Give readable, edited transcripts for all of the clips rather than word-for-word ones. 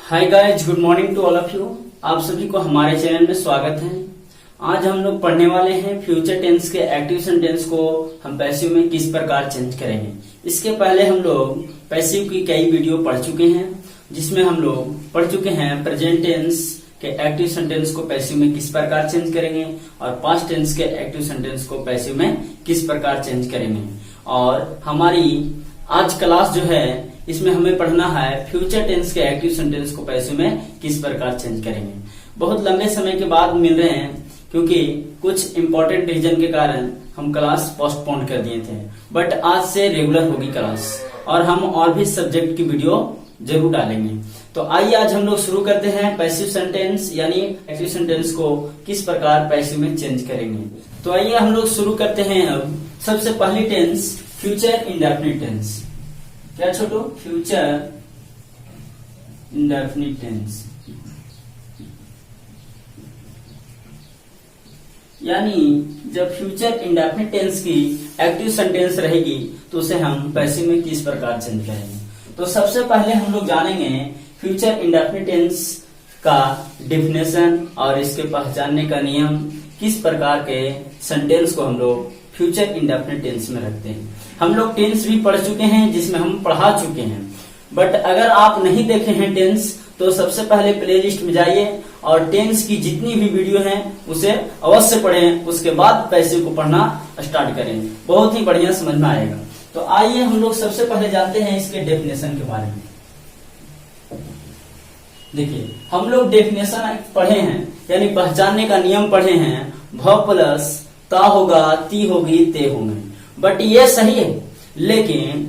Hi guys, good morning to all of you. आप सभी को हमारे चैनल में स्वागत है। आज हम लोग पढ़ने वाले हैं फ्यूचर टेंस के एक्टिव सेंटेंस को हम पैसिव में किस प्रकार चेंज करेंगे। इसके पहले हम लोग पैसिव की कई वीडियो पढ़ चुके हैं, जिसमें हम लोग पढ़ चुके हैं प्रेजेंट टेंस के एक्टिव सेंटेंस को पैसिव में किस प्रकार चेंज करेंगे और पास्ट टेंस के एक्टिव सेंटेंस को पैसिव में किस प्रकार चेंज करेंगे। और हमारी आज क्लास जो है इसमें हमें पढ़ना है फ्यूचर टेंस के एक्टिव सेंटेंस को पैसिव में किस प्रकार चेंज करेंगे। बहुत लंबे समय के बाद मिल रहे हैं, क्योंकि कुछ इंपॉर्टेंट रीजन के कारण हम क्लास पोस्टपोन कर दिए थे, बट आज से रेगुलर होगी क्लास और हम और भी सब्जेक्ट की वीडियो जरूर डालेंगे। तो आइए आज हम लोग शुरू करते हैं पैसिव सेंटेंस यानी एक्टिव सेंटेंस को किस प्रकार पैसिव में चेंज करेंगे। तो आइए हम लोग शुरू करते हैं। अब सबसे पहली टेंस फ्यूचर इंडेफिनिट टेंस। क्या छोटू? फ्यूचर इंडेफिनिट टेंस, यानी जब फ्यूचर इंडेफिनिट टेंस की एक्टिव सेंटेंस रहेगी तो उसे हम पैसिव में किस प्रकार चेंज करेंगे। तो सबसे पहले हम लोग जानेंगे फ्यूचर इंडेफिनिट टेंस का डेफिनेशन और इसके पहचानने का नियम, किस प्रकार के सेंटेंस को हम लोग फ्यूचर इंडेफिनिट टेंस में रखते हैं। हम लोग टेंस भी पढ़ चुके हैं, जिसमें हम पढ़ा चुके हैं, बट अगर आप नहीं देखे हैं टेंस तो सबसे पहले प्लेलिस्ट में जाइए और टेंस की जितनी भी वीडियो हैं उसे अवश्य पढ़ें, उसके बाद पैसिव को पढ़ना स्टार्ट करें, बहुत ही बढ़िया समझ में आएगा। तो आइए हम लोग सबसे पहले जानते हैं इसके डेफिनेशन के बारे में। देखिए, हम लोग डेफिनेशन पढ़े हैं यानी पहचानने का नियम पढ़े हैं, भ प्लस ता होगा, ती होगी, ते होंगे, बट ये सही है। लेकिन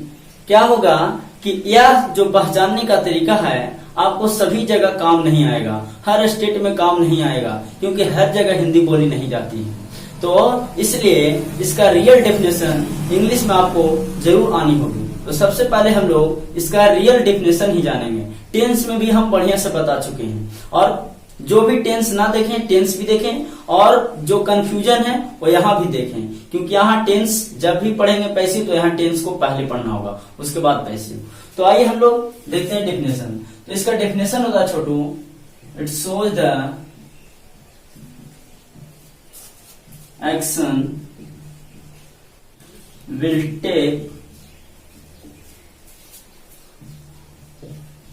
क्या होगा कि यह जो पहचानने का तरीका है आपको सभी जगह काम नहीं आएगा, हर स्टेट में काम नहीं आएगा, क्योंकि हर जगह हिंदी बोली नहीं जाती है। तो इसलिए इसका रियल डेफिनेशन इंग्लिश में आपको जरूर आनी होगी। तो सबसे पहले हम लोग इसका रियल डेफिनेशन ही जानेंगे। टेंस में भी हम बढ़िया से बता चुके हैं, और जो भी टेंस ना देखें टेंस भी देखें, और जो कंफ्यूजन है वो यहाँ भी देखें, क्योंकि यहाँ टेंस जब भी पढ़ेंगे पैसिव तो यहाँ टेंस को पहले पढ़ना होगा, उसके बाद पैसिव। तो आइए हम लोग देखते हैं डेफिनेशन। तो इसका डेफिनेशन होगा Chhotu, it shows the action will take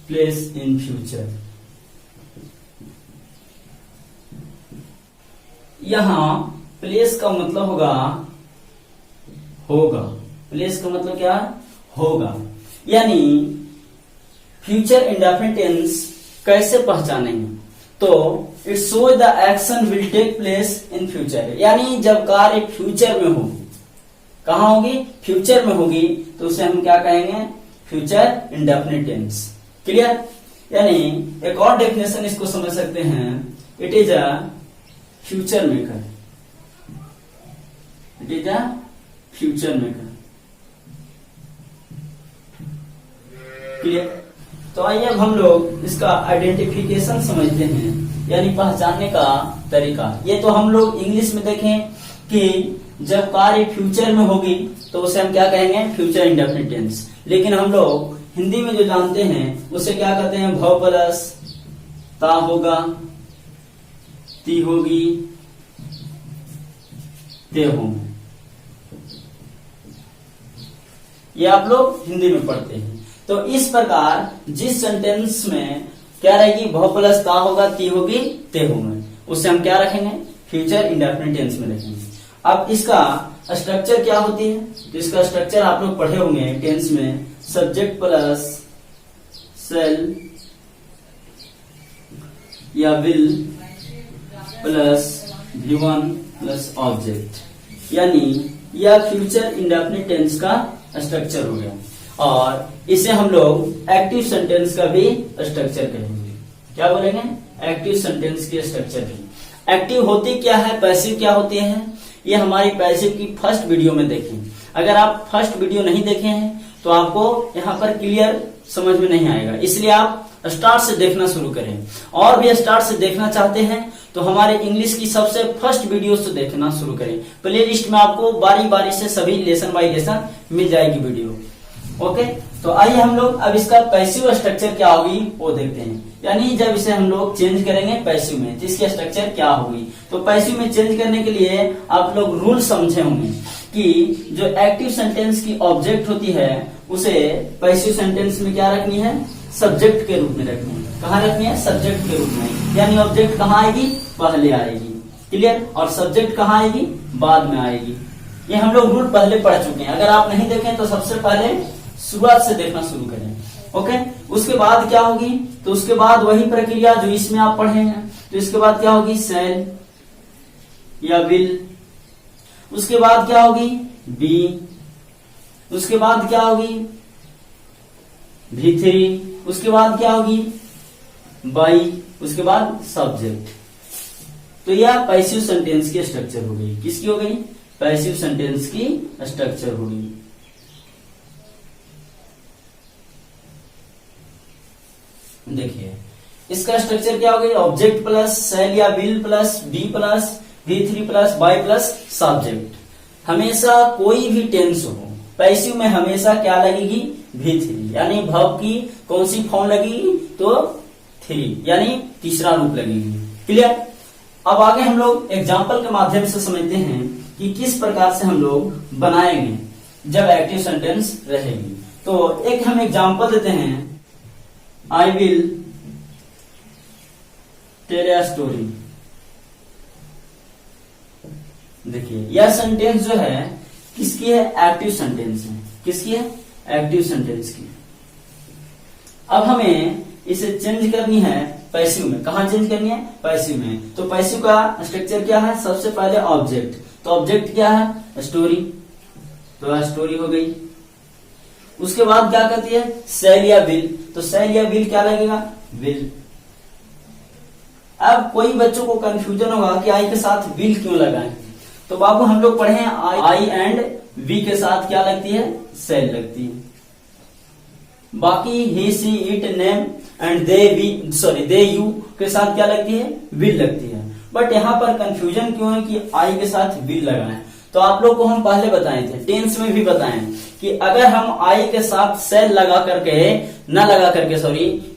place in future. यहां प्लेस का मतलब होगा। प्लेस का मतलब क्या होगा, यानी फ्यूचर इंडेफिनिट टेंस कैसे पहचानेंगे। तो it shows the action will take place in future, यानी जब कार्य फ्यूचर में होगी। कहां होगी? फ्यूचर में होगी, तो उसे हम क्या कहेंगे? Future indefinite tense. क्लियर? यानी एक और डेफिनेशन इसको समझ सकते हैं, it is a future maker. It is a future maker. Clear? तो आइए अब हम लोग इसका आइडेंटिफिकेशन समझते हैं, यानी पहचानने का तरीका। ये तो हम लोग इंग्लिश में देखें कि जब कार्य फ्यूचर में होगी तो उसे हम क्या कहेंगे? Future indefinite tense. लेकिन हम लोग हिंदी में जो जानते हैं उसे क्या कहते हैं? भ प्लस ता होगा, ती होगी, ते होंगे। ये आप लोग हिंदी में पढ़ते हैं। तो इस प्रकार जिस सेंटेंस में क्या रहेगी? भ प्लस ता होगा, ती होगी, ते होंगे, उससे हम क्या रखेंगे? फ्यूचर इंडेफिनिट टेंस में रखेंगे। अब इसका स्ट्रक्चर क्या होती है? तो इसका स्ट्रक्चर आप लोग पढ़े होंगे टेंस में, सब्जेक्ट प्लस सेल या will plus V1 plus object, यानी यह फ्यूचर इंडेफिनिट टेंस का स्ट्रक्चर हो गया। और इसे हम लोग एक्टिव सेंटेंस का भी स्ट्रक्चर कहेंगे। क्या बोलेंगे? एक्टिव सेंटेंस के स्ट्रक्चर भी। एक्टिव होती क्या है, पैसिव क्या होती है, ये हमारी पैसिव की फर्स्ट वीडियो में देखें। अगर आप फर्स्ट वीडियो नहीं देखे हैं तो आपको यहाँ पर क्लियर समझ में नहीं आएगा, इसलिए आप स्टार्ट से देखना शुरू करें। और भी स्टार्ट से देखना चाहते हैं तो हमारे इंग्लिश की सबसे फर्स्ट वीडियो से देखना शुरू करें। प्ले लिस्ट में आपको बारी बारी से सभी लेसन बाय लेसन मिल जाएगी वीडियो। ओके, तो आइए हम लोग अब इसका पैसिव स्ट्रक्चर क्या होगी वो देखते हैं। यानी जब इसे हम लोग चेंज करेंगे पैसिव में तो इसकी स्ट्रक्चर क्या होगी। तो पैसिव में चेंज करने के लिए आप लोग रूल समझे होंगे कि जो एक्टिव सेंटेंस की ऑब्जेक्ट होती है उसे पैसिव सेंटेंस में क्या रखनी है, सब्जेक्ट के रूप में रखनी है। कहाँ रखनी है, सब्जेक्ट के रूप में। यानी ऑब्जेक्ट कहाँ आएगी, पहले आएगी, क्लियर। और सब्जेक्ट कहाँ आएगी, बाद में आएगी। ये हम लोग रूल पहले पढ़ चुके हैं। अगर आप नहीं देखें तो सबसे पहले शुरुआत से देखना शुरू करें, ओके। उसके बाद क्या होगी, तो उसके बाद वही प्रक्रिया जो इसमें आप पढ़े हैं। तो इसके बाद क्या होगी, सेल या विल। उसके बाद क्या होगी, बी। उसके बाद क्या होगी, V3। उसके बाद क्या होगी, बाई। उसके बाद सब्जेक्ट। तो यह पैसिव सेंटेंस की स्ट्रक्चर हो गई। किसकी हो गई, पैसिव सेंटेंस की स्ट्रक्चर हो गई। देखिए इसका स्ट्रक्चर क्या हो गई, ऑब्जेक्ट प्लस सेल या will plus be plus V3 plus by plus subject. हमेशा कोई भी टेंस हो पैसिव में हमेशा क्या लगेगी, V3। यानी वर्ब की कौन सी फॉर्म लगेगी, तो 3 यानी तीसरा रूप लगेगी, क्लियर। अब आगे हम लोग एग्जाम्पल के माध्यम से समझते हैं कि किस प्रकार से हम लोग बनाएंगे जब एक्टिव सेंटेंस रहेगी। तो एक हम एग्जाम्पल देते हैं, I will tell a story. देखिए यह सेंटेंस जो है किसकी है, एक्टिव सेंटेंस है। किसकी है, एक्टिव सेंटेंस की। अब हमें इसे चेंज करनी है पैसिव में। कहा चेंज करनी है, पैसिव में। तो पैसिव का स्ट्रक्चर क्या है, सबसे पहले ऑब्जेक्ट। तो ऑब्जेक्ट क्या है, स्टोरी। तो स्टोरी हो गई। उसके बाद क्या करती है, सेल या विल। तो सेल या विल क्या लगेगा, विल। अब कोई बच्चों को कंफ्यूजन होगा कि आई के साथ विल क्यों लगाएं। तो बाबू हम लोग पढ़े हैं आई एंड वी के साथ क्या लगती है, सेल लगती है। बाकी ही सी इट नेम एंड दे यू के साथ क्या लगती है, विल लगती है। बट यहाँ पर कंफ्यूजन क्यों है कि आई के साथ विल लगाएं। तो आप लोग को हम पहले बताए थे, टेंस में भी बताएं कि अगर हम आई के साथ सेल लगा करके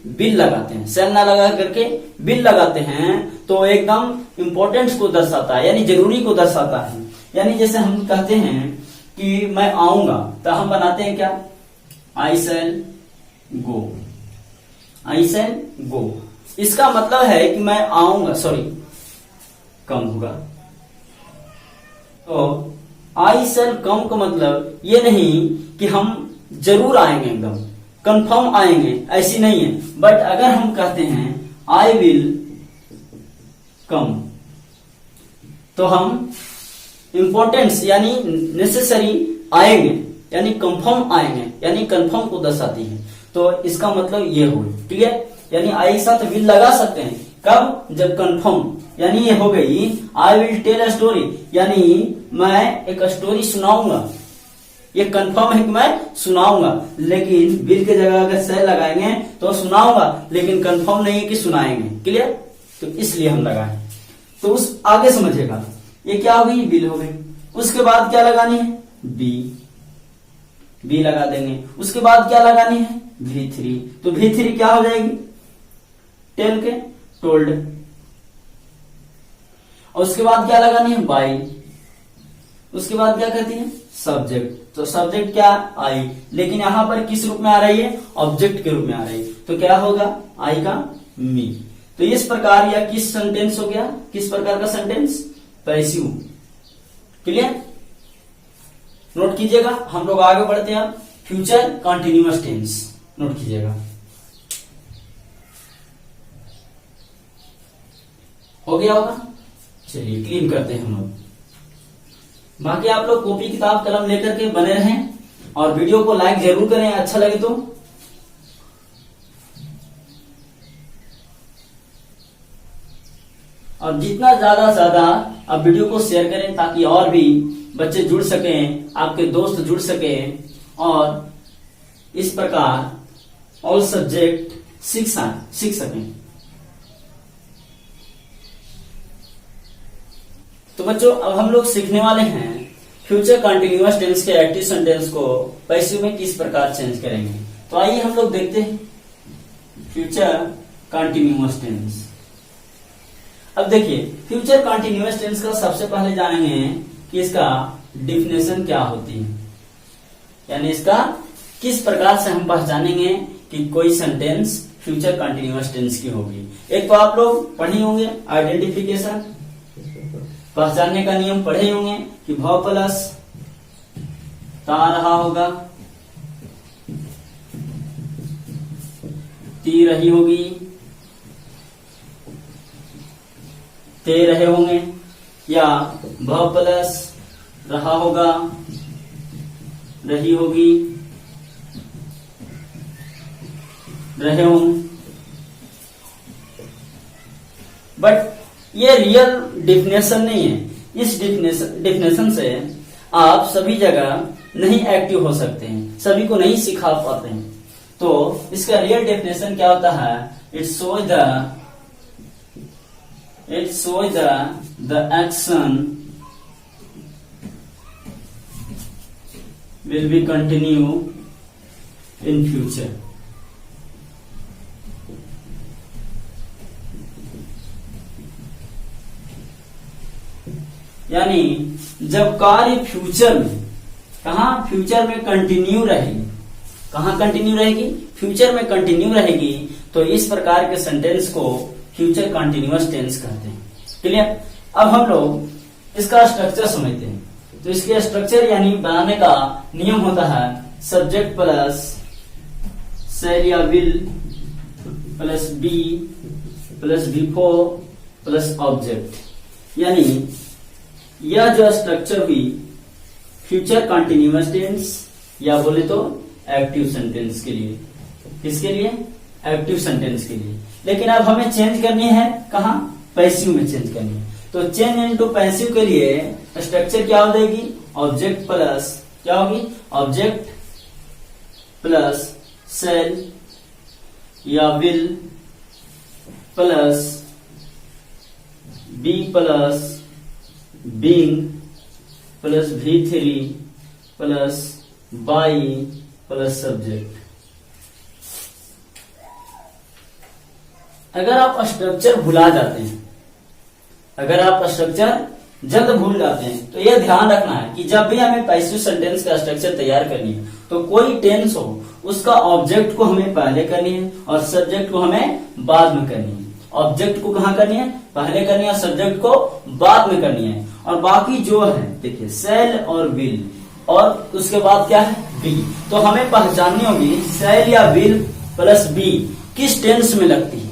विल लगाते हैं, सेल ना लगा करके विल लगाते हैं तो एकदम इंपॉर्टेंस को दर्शाता है, यानी जरूरी को दर्शाता है। यानी जैसे हम कहते हैं कि मैं आऊंगा तो हम बनाते हैं क्या, आई सेल गो। आई सेल गो, इसका मतलब है कि मैं आऊंगा, कम होगा। तो आई सेल कम का मतलब ये नहीं कि हम जरूर आएंगे, एकदम कंफर्म आएंगे, ऐसी नहीं है। बट अगर हम कहते हैं आई विल कम तो हम इंपॉर्टेंस यानी नेसेसरी आएंगे, यानी कंफर्म आएंगे, यानी कंफर्म को दर्शाती है। तो इसका मतलब ये हो, क्लियर। यानी आई के साथ विल लगा सकते हैं, कब, जब कंफर्म। यानी ये हो गई I will tell a story, यानी मैं एक स्टोरी सुनाऊंगा। ये कंफर्म है कि मैं सुनाऊंगा, लेकिन विल के जगह अगर सेल लगाएंगे तो सुनाऊंगा, लेकिन कंफर्म नहीं है कि सुनाएंगे, क्लियर। तो इसलिए हम लगाए। तो उस आगे समझेगा, ये क्या हो गई, विल हो गई। उसके बाद क्या लगानी है, बी लगा देंगे। उसके बाद क्या लगानी है, V3। तो V3 क्या हो जाएगी, टेल के टोल्ड। और उसके बाद क्या लगानी है, बाई। उसके बाद क्या कहती है, सब्जेक्ट। तो सब्जेक्ट क्या, आई, लेकिन यहां पर किस रूप में आ रही है, ऑब्जेक्ट के रूप में आ रही है। तो क्या होगा, आई का मी। तो इस प्रकार यह किस सेंटेंस हो गया, किस प्रकार का सेंटेंस, पैसिव, क्लियर। नोट कीजिएगा। हम लोग आगे बढ़ते हैं, फ्यूचर कंटिन्यूअस टेंस नोट कीजिएगा। हो गया होगा, चलिए क्लीन करते हैं हम लोग। बाकी आप लोग कॉपी किताब कलम लेकर के बने रहें और वीडियो को लाइक जरूर करें, अच्छा लगे तो। और जितना ज्यादा से ज्यादा आप वीडियो को शेयर करें ताकि और भी बच्चे जुड़ सकें, आपके दोस्त जुड़ सकें और इस प्रकार ऑल सब्जेक्ट सीख सकें। तो बच्चों अब हम लोग सीखने वाले हैं फ्यूचर कंटिन्यूअस टेंस के एक्टिव सेंटेंस को पैसिव में किस प्रकार चेंज करेंगे। तो आइए हम लोग देखते हैं फ्यूचर कंटिन्यूअस टेंस। अब देखिए फ्यूचर कंटिन्यूअस टेंस का सबसे पहले जानेंगे कि इसका डिफिनेशन क्या होती है, यानी इसका किस प्रकार से हम पहचानेंगे कि कोई सेंटेंस फ्यूचर कंटिन्यूअस टेंस की होगी। एक तो आप लोग पढ़े होंगे आइडेंटिफिकेशन, पहचानने का नियम पढ़े होंगे कि भाव प्लस ता रहा होगा, ती रही होगी, ते रहे होंगे, या भाव प्लस रहा होगा, रही होगी, रहे होंगे। बट ये रियल डिफिनेशन नहीं है। इस डिफिनेशन से आप सभी जगह नहीं एक्टिव हो सकते हैं, सभी को नहीं सिखा पाते हैं। तो इसका रियल डेफिनेशन क्या होता है? It shows the action will be continue in future. यानी जब कार्य फ्यूचर में, कहा फ्यूचर में कंटिन्यू रहेगी, कहां कंटिन्यू रहेगी? फ्यूचर में कंटिन्यू रहेगी, तो इस प्रकार के सेंटेंस को फ्यूचर कंटिन्यूअस टेंस कहते हैं। क्लियर? अब हम लोग इसका स्ट्रक्चर समझते हैं। तो इसके स्ट्रक्चर यानी बनाने का नियम होता है सब्जेक्ट प्लस शैल या will plus be plus before plus object. यानी यह जो स्ट्रक्चर हुई फ्यूचर कंटिन्यूअस टेंस या बोले तो एक्टिव सेंटेंस के लिए। किसके लिए? एक्टिव सेंटेंस के लिए। लेकिन अब हमें चेंज करनी है, कहा? पैसिव में चेंज करनी है। तो चेंज इनटू पैसिव के लिए स्ट्रक्चर क्या हो जाएगी? ऑब्जेक्ट प्लस क्या होगी? ऑब्जेक्ट प्लस शैल या will plus be plus being plus V3 plus by plus subject. अगर आप स्ट्रक्चर भुला जाते हैं, अगर आप स्ट्रक्चर जल्द भूल जाते हैं, तो यह ध्यान रखना है कि जब भी हमें पैसिव सेंटेंस का स्ट्रक्चर तैयार करनी है, तो कोई टेंस हो उसका ऑब्जेक्ट को हमें पहले करनी है और सब्जेक्ट को हमें बाद में करनी है। ऑब्जेक्ट को कहां करनी है? पहले करनी है, और सब्जेक्ट को बाद में करनी है। और बाकी जो है देखिए शैल और विल, और उसके बाद क्या है? बी। तो हमें पहचाननी होगी शैल या विल प्लस बी किस टेंस में लगती है।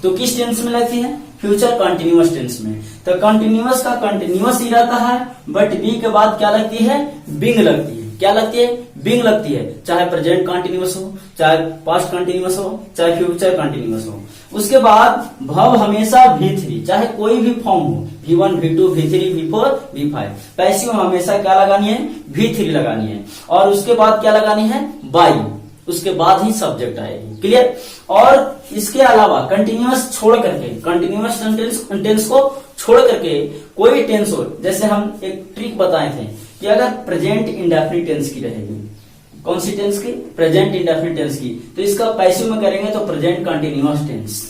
तो किस टेंस में लगती है? फ्यूचर कंटिन्यूअस टेंस में। तो कंटिन्यूअस का कंटिन्यूअस ही रहता है, बट बी के बाद क्या लगती है? बिंग लगती है। क्या लगती है? बिंग लगती है। चाहे प्रेजेंट कंटिन्यूअस हो, चाहे पास्ट कंटिन्यूअस हो, चाहे फ्यूचर कंटिन्यूअस हो। उसके बाद भव हमेशा V3, चाहे कोई भी फॉर्म हो, V1, V2, V3, V4, V5। Passive हमेशा क्या लगानी है? V3 लगानी है। और उसके बाद क्या लगानी है? बाई। उसके बाद ही सब्जेक्ट आएगी। क्लियर? और इसके अलावा कंटिन्यूअस छोड़ करके, कंटिन्यूअस टेंस को छोड़ करके कोई टेंस हो, जैसे हम एक ट्रिक बताए थे कि अगर प्रेजेंट इंडेफिनिट टेंस की रहेगी, कौन सी टेंस की? प्रेजेंट इंडेफिनिट टेंस की, तो इसका पैसिव में करेंगे तो प्रेजेंट कंटिन्यूअस टेंस।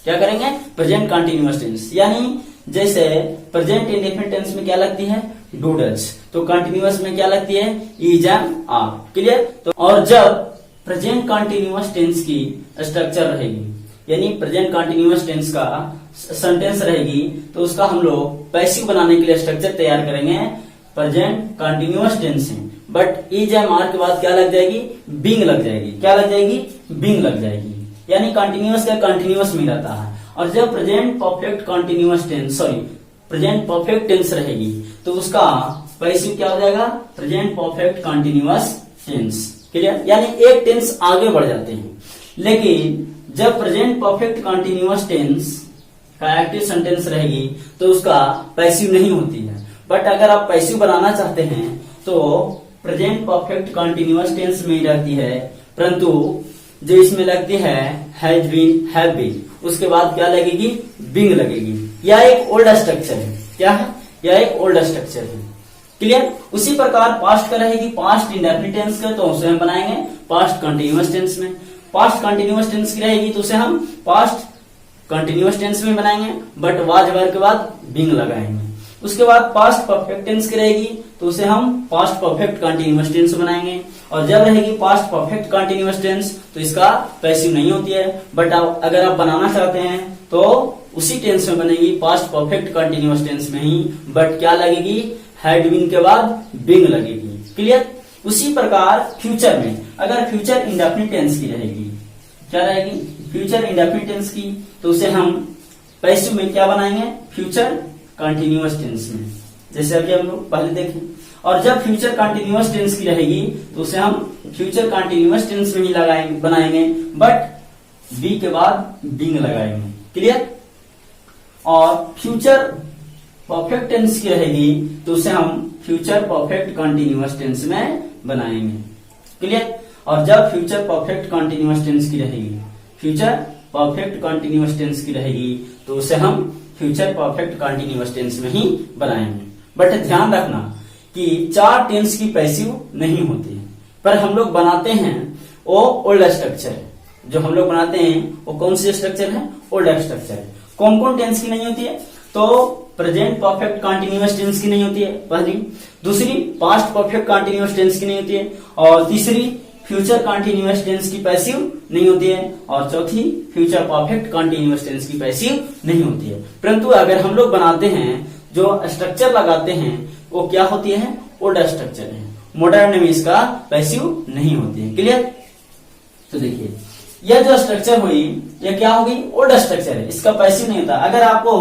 क्या करेंगे? Present continuous tense. यानी जैसे प्रेजेंट इंडेफिनिट टेंस में क्या लगती है? Do does. तो कंटिन्यूअस में क्या लगती है? Is am are. क्लियर? तो और जब प्रेजेंट कंटिन्यूअस टेंस की स्ट्रक्चर रहेगी, यानी प्रेजेंट कंटिन्यूअस टेंस का सेंटेंस रहेगी, तो उसका हम लोग पैसिव बनाने के लिए स्ट्रक्चर तैयार करेंगे प्रेजेंट कंटिन्यूअस टेंस है। बट इज एम आर के बाद क्या लग जाएगी? बिंग लग जाएगी। क्या लग जाएगी? बिंग लग जाएगी। यानी कंटिन्यूअस का कंटिन्यूअस में रहता है। और जब present perfect continuous tense, sorry present perfect tense रहेगी, तो उसका पैसिव क्या हो जाएगा? Present perfect continuous tense. Clear? यानी एक टेंस आगे बढ़ जाते हैं। लेकिन जब प्रेजेंट परफेक्ट कंटिन्यूअस टेंस का एक्टिव सेंटेंस रहेगी, तो उसका पैसिव नहीं होती है। बट अगर आप पैसिव बनाना चाहते हैं तो प्रेजेंट परफेक्ट कंटिन्यूअस टेंस में ही रहती है, परंतु जो इसमें लगती है हैज बीन, हैव बीन, उसके बाद क्या लगेगी? बिंग लगेगी। यह एक ओल्ड स्ट्रक्चर है। क्या है? यह एक ओल्ड स्ट्रक्चर है। क्लियर? उसी प्रकार पास्ट का रहेगी, पास्ट इंडेफिनिट टेंस का, तो उसे हम बनाएंगे पास्ट कंटिन्यूअस टेंस में। पास्ट कंटिन्यूअस टेंस की रहेगी तो उसे हम पास्ट कंटिन्यूअस टेंस में बनाएंगे, बट वाज वर्ब के बाद बीइंग लगाएंगे। उसके बाद पास्ट परफेक्ट टेंस की रहेगी तो उसे हम पास्ट परफेक्ट कंटिन्यूअस टेंस बनाएंगे। और जब रहेगी पास्ट परफेक्ट कंटिन्यूअस टेंस तो इसका पैसिव नहीं होती है, बट अगर आप बनाना चाहते हैं तो उसी टेंस में बनेगी, पास्ट परफेक्ट कंटिन्यूअस टेंस में ही, बट क्या लगेगी, हैड बीन के बाद बीइंग लगेगी। क्लियर। उसी प्रकार फ्यूचर में अगर फ्यूचर इंडेफिनिट टेंस की रहेगी, क्या रहेगी, फ्यूचर इंडेफिनिट टेंस की, तो उसे हम पैसिव में क्या बनाएंगे, फ्यूचर कंटिन्यूअस टेंस में, जैसे अभी हम लोग पहले देखें। और जब फ्यूचर कंटिन्यूअस टेंस की रहेगी तो उसे हम फ्यूचर कंटिन्यूअस टेंस में ही लगाएंगे, बनाएंगे, बट बी के बाद बीइंग लगाएंगे। क्लियर। और फ्यूचर परफेक्ट टेंस की रहेगी तो उसे हम फ्यूचर परफेक्ट कंटिन्यूअस टेंस में बनाएंगे। क्लियर। और जब फ्यूचर परफेक्ट कंटिन्यूअस टेंस की रहेगी, फ्यूचर परफेक्ट कंटिन्यूअस टेंस की रहेगी तो उसे हम फ्यूचर परफेक्ट कंटिन्यूअस टेंस में ही बनाएंगे। बट ध्यान रखना कि 4 टेंस की पैसिव नहीं होती, पर हम लोग बनाते हैं वो ओल्ड स्ट्रक्चर। जो हम लोग बनाते हैं वो कौन सी स्ट्रक्चर है, ओल्ड स्ट्रक्चर है। कौन कौन टेंस की नहीं होती है, तो प्रेजेंट परफेक्ट कंटिन्यूअस टेंस की नहीं होती है पहली, दूसरी पास्ट परफेक्ट कंटिन्यूअस टेंस की नहीं होती है, और तीसरी फ्यूचर कंटिन्यूअस टेंस की पैसिव नहीं होती है, और चौथी फ्यूचर परफेक्ट कंटिन्यूअस टेंस की पैसिव नहीं होती है। परंतु अगर हम लोग बनाते हैं, जो स्ट्रक्चर लगाते हैं, वो क्या होती है, ओल्ड स्ट्रक्चर है। मॉडर्न में इसका पैसिव नहीं होती है। क्लियर। तो देखिए यह जो स्ट्रक्चर हुई, यह क्या होगी, ओल्ड स्ट्रक्चर है, इसका पैसिव नहीं होता। अगर आपको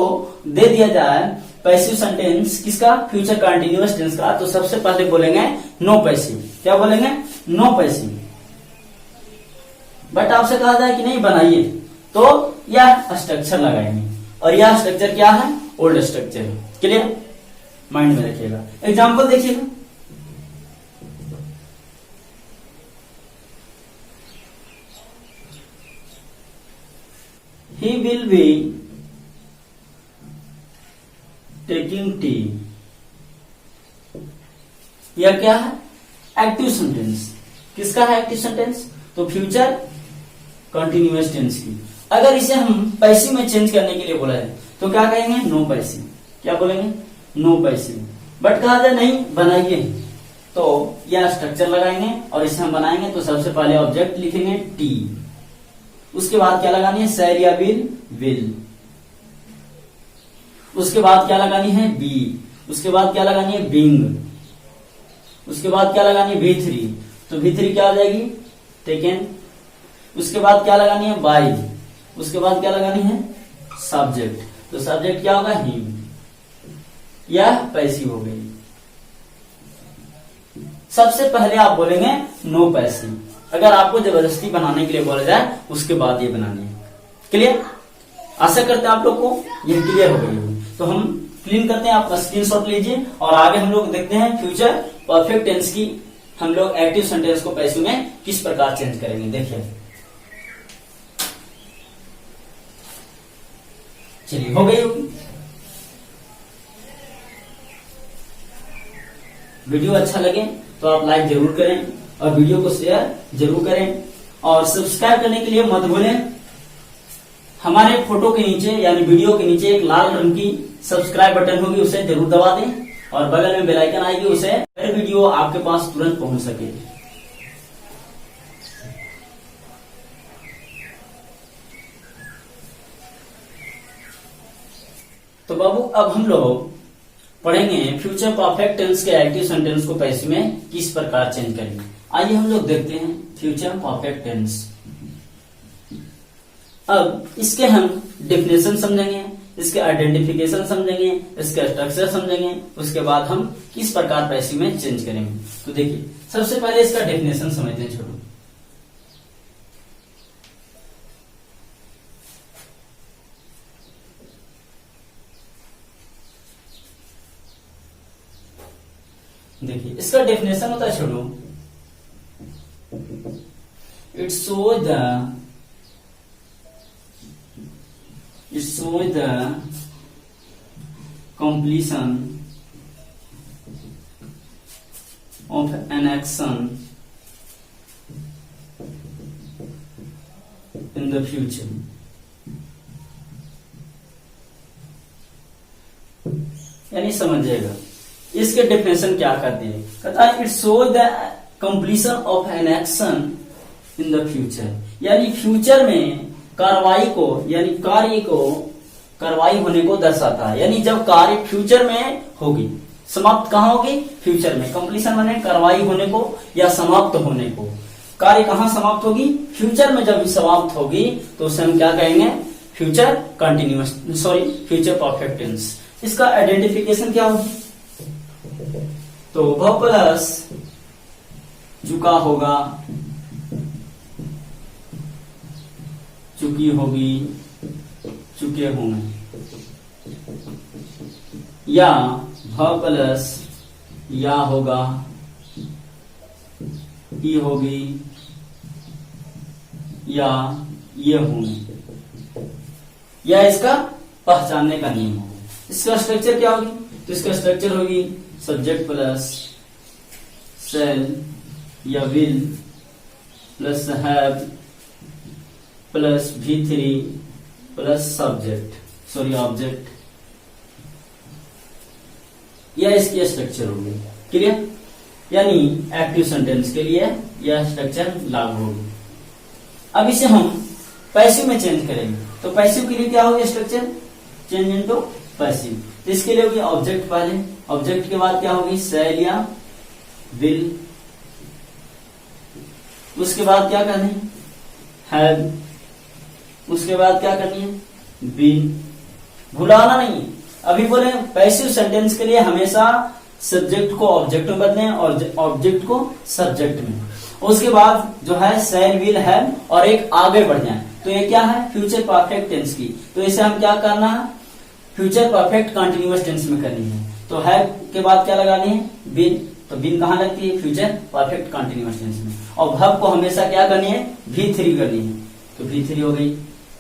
दे दिया जाए पैसिव सेंटेंस किसका, फ्यूचर कंटिन्यूअस टेंस का, तो सबसे पहले बोलेंगे नो पैसिव। क्या बोलेंगे, नो पैसिव। बट आपसे कहा जाए कि नहीं बनाइए, तो यह स्ट्रक्चर लगाएंगे, और यह स्ट्रक्चर क्या है, ओल्ड स्ट्रक्चर है। क्लियर, माइंड में रखिएगा। एग्जाम्पल देखिएगा, he will be taking tea। यह क्या है, एक्टिव सेंटेंस। किसका है एक्टिव सेंटेंस, तो फ्यूचर कंटिन्यूअस टेंस की। अगर इसे हम पैसिव में चेंज करने के लिए बोला है तो क्या कहेंगे, नो पैसिव। क्या बोलेंगे, नो पैसिव। बट कहा जाए नहीं बनाइए, तो यह स्ट्रक्चर लगाएंगे और इसे हम बनाएंगे तो सबसे पहले ऑब्जेक्ट लिखेंगे टी, उसके बाद क्या लगानी है, शैल या विल, उसके बाद क्या लगानी है, बी, उसके बाद क्या लगानी है, बीइंग, उसके बाद क्या लगानी है, V3, तो V3 क्या आ जाएगी, टेकन। उसके बाद क्या लगानी है, बाय, उसके बाद क्या लगानी है, सब्जेक्ट, तो सब्जेक्ट क्या होगा, हिम। यह पैसिव हो गई। सबसे पहले आप बोलेंगे नो पैसिव। अगर आपको जबरदस्ती बनाने के लिए बोला जाए उसके बाद ये बनानी है। क्लियर, आशा करते हैं आप लोग को ये क्लियर हो गई होगी। तो हम क्लीन करते हैं, आपका स्क्रीनशॉट लीजिए और आगे हम लोग देखते हैं फ्यूचर परफेक्ट टेंस की हम लोग एक्टिव सेंटेंस को पैसिव में किस प्रकार चेंज करेंगे। देखिए, चलिए हो गई होगी। वीडियो अच्छा लगे तो आप लाइक जरूर करें और वीडियो को शेयर जरूर करें, और सब्सक्राइब करने के लिए मत भूलें। हमारे फोटो के नीचे यानी वीडियो के नीचे एक लाल रंग की सब्सक्राइब बटन होगी, उसे जरूर दबा दें, और बगल में बेल आइकन आएगी, उसे हर वीडियो आपके पास तुरंत पहुंच सके। तो बाबू अब हम लोग पढ़ेंगे फ्यूचर परफेक्ट टेंस के एक्टिव सेंटेंस को पैसिव में किस प्रकार चेंज करेंगे। आइए हम लोग देखते हैं फ्यूचर परफेक्ट टेंस। अब इसके हम डेफिनेशन समझेंगे, इसके आइडेंटिफिकेशन समझेंगे, इसके स्ट्रक्चर समझेंगे, उसके बाद हम किस प्रकार पैसिव में चेंज करेंगे। तो देखिए, सबसे पहले इसका डेफिनेशन समझते हैं। छोटू, देखिए इसका डेफिनेशन होता है, Chhotu, it shows the completion of an action the future. यानी समझ जाएगा इसके डेफिनेशन क्या करते हैं। कहता है it shows the completion of an action in the future, यानी फ्यूचर में कार्रवाई को यानी कार्य को कार्रवाई होने को दर्शाता है। यानी जब कार्य फ्यूचर में होगी, समाप्त कहाँ होगी, फ्यूचर में। कंप्लीशन माने कार्रवाई होने को या समाप्त होने को। कार्य कहाँ समाप्त होगी, फ्यूचर में जब समाप्त होगी तो उसे हम क्या कहेंगे, future continuous future perfect tense. इसका आइडेंटिफिकेशन क्या होगी, तो वह प्लस चुका होगा, चुकी होगी, चुके होंगे, या भ प्लस या होगा, ई होगी, या ये होंगे, या इसका पहचानने का नियम होगा। इसका स्ट्रक्चर क्या होगी, तो इसका स्ट्रक्चर होगी सब्जेक्ट प्लस सेल या will plus have plus V3 plus subject object, यह इसकी स्ट्रक्चर होगी। क्लियर, यानी एक्टिव सेंटेंस के लिए यह स्ट्रक्चर लागू होगी। अब इसे हम पैसिव में चेंज करेंगे, तो पैसिव के लिए क्या होगी स्ट्रक्चर, चेंज इनटू पैसिव। तो इसके लिए होगी ऑब्जेक्ट पहले, ऑब्जेक्ट के बाद क्या होगी सेल या विल, उसके बाद क्या करनी है हैव, उसके बाद क्या करनी है बीन। भुलाना नहीं, अभी बोले पैसिव सेंटेंस के लिए हमेशा सब्जेक्ट को ऑब्जेक्ट में बदलें और ऑब्जेक्ट को सब्जेक्ट में। उसके बाद जो है सेल विल हैव और एक आगे बढ़ जाए, तो ये क्या है फ्यूचर परफेक्ट टेंस की, तो इसे हम क्या करना है फ्यूचर परफेक्ट कंटिन्यूअस टेंस में करनी है। तो हैव के बाद क्या लगानी है बीन, तो बीन कहाँ लगती है फ्यूचर परफेक्ट कंटिन्यूअस टेंस में। और वर्ब को हमेशा क्या करनी है V3 करनी है, तो V3 हो गई।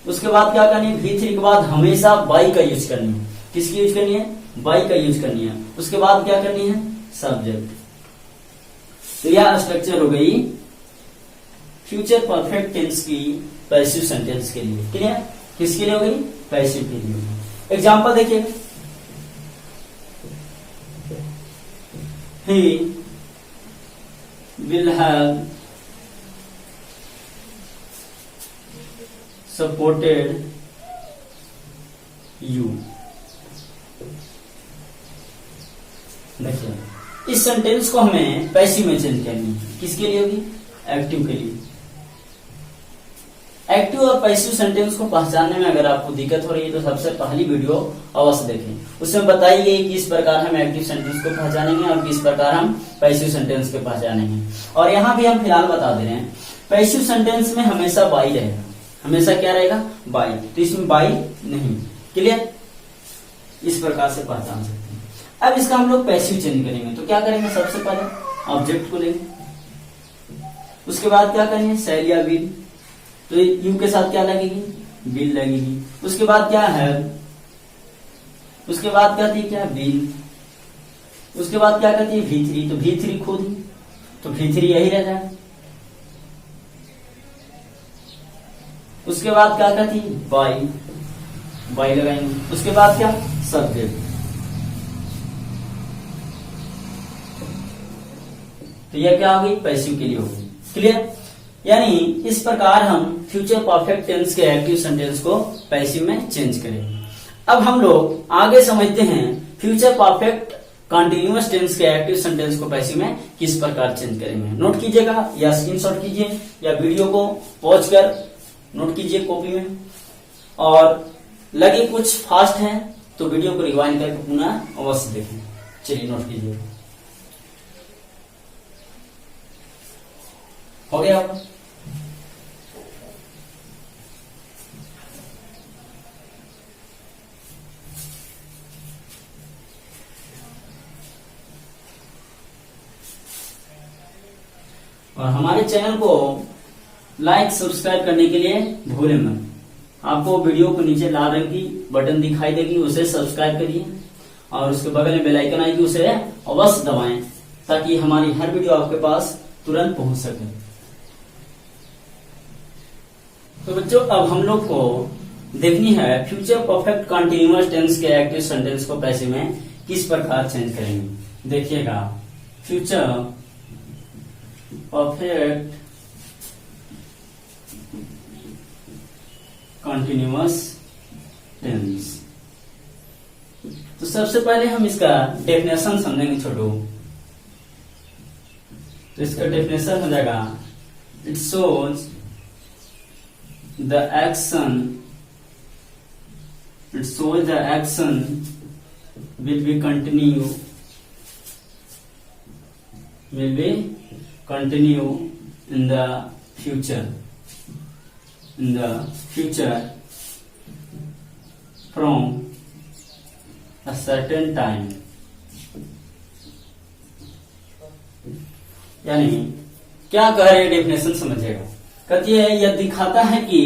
उसके बाद क्या करनी है V3 के बाद हमेशा बाई का यूज करनी है, किसकी यूज करनी है बाई का यूज करनी है। उसके बाद क्या करनी है सब्जेक्ट। तो यह स्ट्रक्चर हो गई फ्यूचर परफेक्ट टेंस की पैसिव सेंटेंस के लिए। क्लियर, किसके लिए हो गई पैसिव के लिए। एग्जाम्पल देखिए, he will have supported you। देखिए इस सेंटेंस को हमें पैसिव में चेंज करनी है, किसके लिए होगी एक्टिव के लिए। एक्टिव और पैसिव सेंटेंस को पहचानने में अगर आपको दिक्कत हो रही है तो सबसे पहली वीडियो अवश्य देखें, उसमें बताई गई किस प्रकार हम एक्टिव सेंटेंस को पहचानेंगे और किस प्रकार हम पैसिव सेंटेंस को पहचानेंगे। और यहाँ भी हम फिलहाल बता दे रहे हैं पैसिव सेंटेंस में हमेशा बाई रहेगा, हमेशा क्या रहेगा बाई, तो इसमें बाई नहीं। क्लियर, इस प्रकार से पहचान सकते हैं। अब इसका हम लोग पैसिव चेंज करेंगे, तो क्या करेंगे सबसे पहले ऑब्जेक्ट को लेंगे, उसके बाद क्या करेंगे सेल या विल, तो यू के साथ क्या लगेगी बिल लगेगी। उसके बाद क्या है उसके बाद क्या थी क्या बिल, उसके बाद क्या कहती है V3, तो V3 खुद ही, तो V3 यही रह जाए। उसके बाद क्या कहती बाई, बाई लगाएंगे। उसके बाद क्या सब्जेक्ट, तो यह क्या होगी पैसिव के लिए होगी। क्लियर, यानी इस प्रकार हम फ्यूचर परफेक्ट टेंस के एक्टिव सेंटेंस को पैसिव में चेंज करेंगे। अब हम लोग आगे समझते हैं फ्यूचर परफेक्ट कंटिन्यूअस टेंस के एक्टिव सेंटेंस को पैसिव में किस प्रकार चेंज करेंगे। नोट कीजिएगा या स्क्रीनशॉट कीजिए या वीडियो को पॉज कर नोट कीजिए कॉपी में, और लगे कुछ फास्ट है तो वीडियो को रिवाइंड करके पुनः अवश्य देखें। चलिए नोट कीजिए, हो गया आपका। और हमारे चैनल को लाइक सब्सक्राइब करने के लिए भूलें मत। आपको वीडियो को नीचे लाल रंग की बटन दिखाई देगी, उसे सब्सक्राइब करिए और उसके बगल में बेल आइकन आएगी, उसे अवश्य दबाएं ताकि हमारी हर वीडियो आपके पास तुरंत पहुंच सके। तो बच्चों अब हम लोग को देखनी है फ्यूचर परफेक्ट कंटिन्यूअस टेंस के एक्टिव सेंटेंस को पैसिव में किस प्रकार चेंज करेंगे। देखिएगा, फ्यूचर परफेक्ट कंटिन्यूअस टेंस, तो सबसे पहले हम इसका डेफिनेशन समझेंगे छोटू। तो इसका डेफिनेशन हो जाएगा, it shows the action will be continue in the future from a certain time। यानी क्या कह रहे हैं डेफिनेशन समझिएगा। कहती है यह दिखाता है कि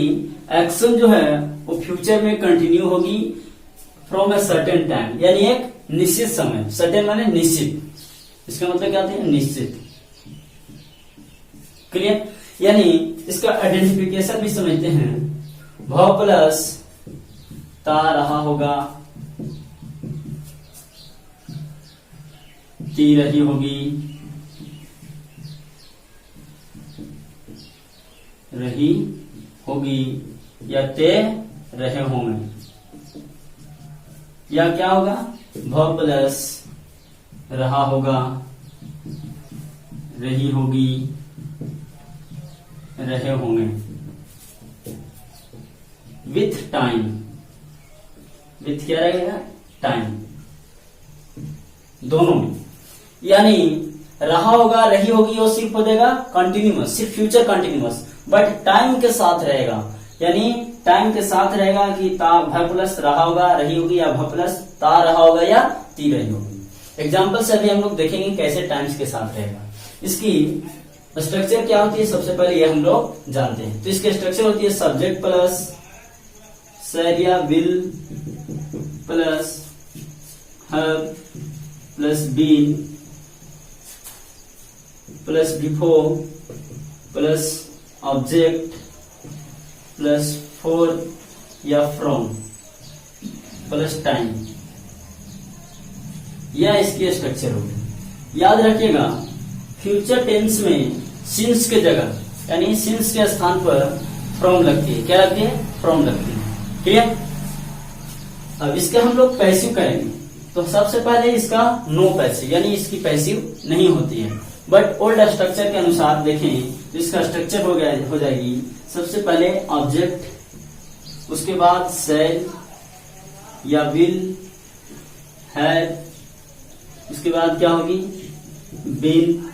एक्शन जो है वो फ्यूचर में कंटिन्यू होगी फ्रॉम ए सर्टेन टाइम, यानी एक निश्चित समय। सर्टेन माने निश्चित, इसका मतलब क्या होता है, निश्चित। क्लियर। यानी इसका आइडेंटिफिकेशन भी समझते हैं, भव प्लस ता रहा होगा, ती रही होगी, रही होगी, या ते रहे होंगे, या क्या होगा, भव प्लस रहा होगा, रही होगी, रहे होंगे, विथ टाइम। विथ क्या रहेगा, टाइम, दोनों में। यानी रहा होगा, रही होगी, वो सिर्फ हो जाएगा कंटिन्यूअस, सिर्फ फ्यूचर कंटिन्यूअस, बट टाइम के साथ रहेगा। यानी टाइम के साथ रहेगा कि ता भ प्लस रहा होगा, रही होगी, या भ प्लस ता रहा होगा, या ती रही होगी। एग्जाम्पल से अभी हम लोग देखेंगे कैसे टाइम्स के साथ रहेगा। इसकी स्ट्रक्चर क्या होती है, सबसे पहले ये हम लोग जानते हैं। तो इसकी स्ट्रक्चर होती है सब्जेक्ट प्लस शैल या will plus have plus been plus before plus object plus for या फ्रॉम प्लस टाइम, यह इसकी स्ट्रक्चर होगी। याद रखिएगा, फ्यूचर टेंस में सिंस के जगह यानी सिंस के स्थान पर फ्रॉम लगती है। क्या लगती है, फ्रॉम लगती है। क्लियर। अब इसके हम लोग पैसिव करेंगे, तो सबसे पहले इसका नो पैसिव, यानी इसकी पैसिव नहीं होती है। बट ओल्ड स्ट्रक्चर के अनुसार देखें तो इसका स्ट्रक्चर हो जाएगी, सबसे पहले ऑब्जेक्ट, उसके बाद शैल या विल, हैव, उसके बाद क्या होगी, बीन,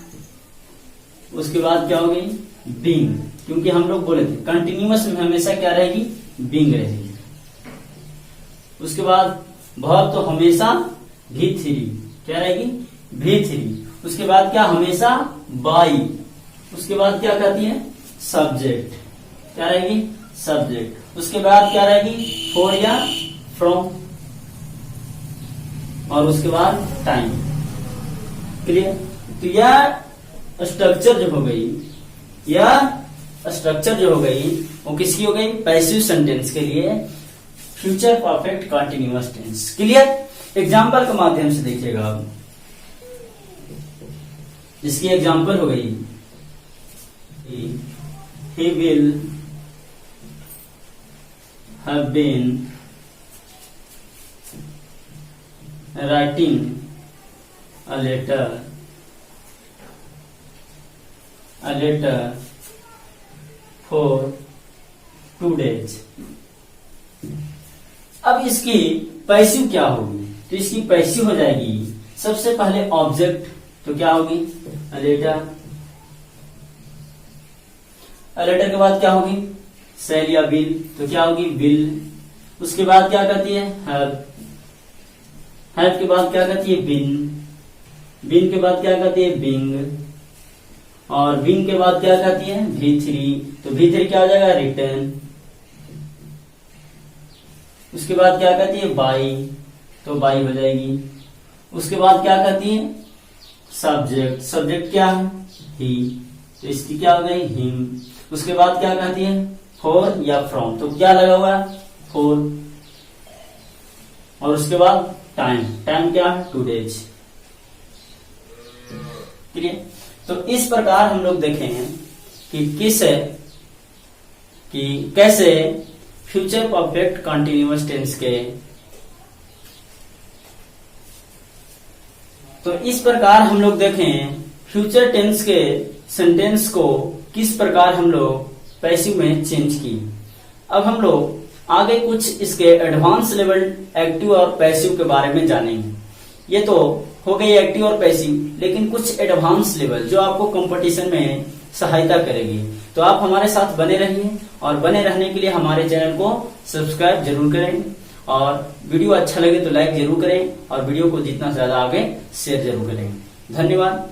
उसके बाद क्या होगी, बीइंग। क्योंकि हम लोग बोले थे कंटिन्यूअस में हमेशा क्या रहेगी, बीइंग रहेगी। उसके बाद वर्ब तो हमेशा भी थ्री, क्या रहेगी, भी थ्री। उसके बाद क्या, हमेशा बाई। उसके बाद क्या कहती है, सब्जेक्ट, क्या रहेगी, सब्जेक्ट। उसके बाद क्या रहेगी, फॉर या फ्रॉम, और उसके बाद टाइम। क्लियर। तो यह स्ट्रक्चर जो हो गई, वो किसकी हो गई, पैसिव सेंटेंस के लिए future perfect continuous tense. Clear. Example के माध्यम से देखिएगा। अब इसकी एग्जाम्पल हो गई, he will have been writing a letter for 2 days। अब इसकी पैसिव क्या होगी, तो इसकी पैसिव हो जाएगी सबसे पहले ऑब्जेक्ट, तो क्या होगी, a letter। लेटर के बाद क्या होगी, शैल या विल, तो क्या होगी, विल। उसके बाद क्या कहती है, हैव। हैव के बाद क्या कहती है, बीन। बीन के बाद क्या कहती है, बीइंग। और बीइंग के बाद क्या कहती है, V3। तो V3 क्या हो जाएगा, रिटर्न। उसके बाद क्या कहती है, बाई, तो बाई हो जाएगी। उसके बाद क्या कहती है, सब्जेक्ट। सब्जेक्ट क्या है, ही, तो इसकी क्या हो गई, हिम। उसके बाद क्या कहती है, फॉर या फ्रॉम, तो क्या लगा हुआ है? फॉर, और उसके बाद टाइम, टाइम क्या? 2 days। क्लियर? तो इस प्रकार हम लोग देखेंगे कि कैसे फ्यूचर परफेक्ट कंटिन्यूअस टेंस के, तो इस प्रकार हम लोग देखें फ्यूचर टेंस के सेंटेंस को किस प्रकार हम लोग पैसिव में चेंज की। अब हम लोग आगे कुछ इसके एडवांस लेवल एक्टिव और पैसिव के बारे में जानेंगे। ये तो हो गई एक्टिव और पैसिव, लेकिन कुछ एडवांस लेवल जो आपको कंपटीशन में सहायता करेगी। तो आप हमारे साथ बने रहिए, और बने रहने के लिए हमारे चैनल को सब्सक्राइब जरूर करें, और वीडियो अच्छा लगे तो लाइक जरूर करें, और वीडियो को जितना ज्यादा आगे शेयर जरूर करें। धन्यवाद।